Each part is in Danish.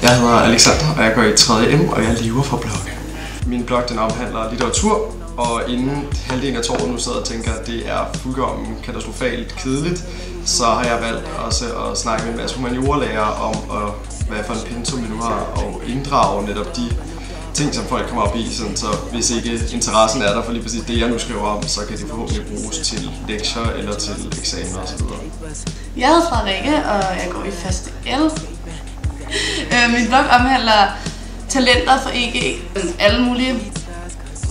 Jeg hedder Alexander, og jeg går i 3.M, og jeg lever for blogge. Min blog den omhandler litteratur, og inden halvdelen af tåret nu sidder og tænker, at det er fuldkommen katastrofalt kedeligt, så har jeg valgt også at snakke med en masse humaniorlærere om, hvad for en pensum vi nu har, og inddrage netop de ting, som folk kommer op i, sådan, så hvis ikke interessen er der for lige præcis det, jeg nu skriver om, så kan det forhåbentlig bruges til lektier eller til eksamener osv. Jeg hedder Frederikke, og jeg går i 1. L. Min blog omhandler talenter for EG. Alle mulige,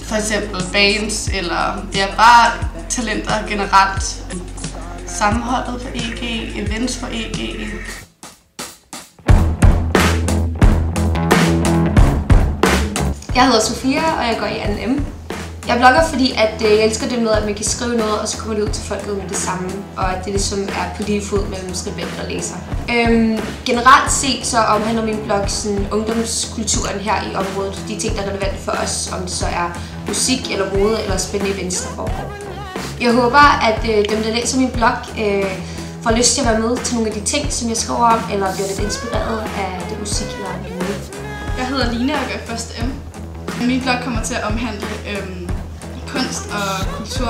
for eksempel bands, eller bare talenter generelt. Sammenholdet for EG, events for EG. Jeg hedder Sofia, og jeg går i 2.M. Jeg blogger, fordi at jeg elsker det med, at man kan skrive noget, og så kommer det ud til folket med det samme, og at det ligesom er på lige fod mellem skribent og læser. Generelt set så omhandler min blog sådan ungdomskulturen her i området, de ting, der er relevante for os, om det så er musik eller mode eller spændende events, der foregår. Jeg håber, at dem, der læser min blog, får lyst til at være med til nogle af de ting, som jeg skriver om, eller bliver lidt inspireret af det musik eller mode. Jeg hedder Line, og jeg går i 1. M. Min blog kommer til at omhandle kunst og kultur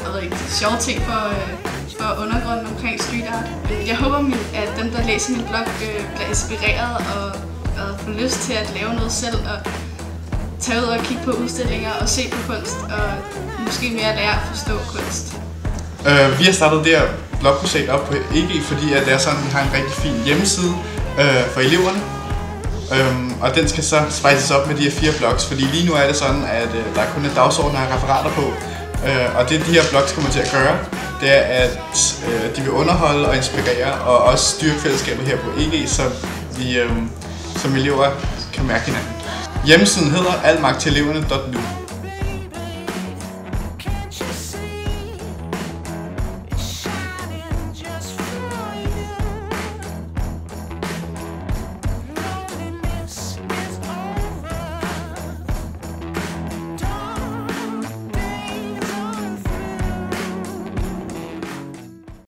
og sjove ting for undergrunden omkring street art. Jeg håber, at dem, der læser min blog, bliver inspireret og får lyst til at lave noget selv og tage ud og kigge på udstillinger og se på kunst og måske mere lære at forstå kunst. Vi har startet det her blogprojekt op på EG, fordi at det er sådan, at vi har en rigtig fin hjemmeside for eleverne. Og den skal så spices op med de her 4 blogs, fordi lige nu er det sådan, at der kun er dagsordner og referater på. Og det de her blogs kommer til at gøre, det er, at de vil underholde og inspirere og også styrke fællesskabet her på EG, så vi som elever kan mærke hinanden. Hjemmesiden hedder almagteleverne.nu.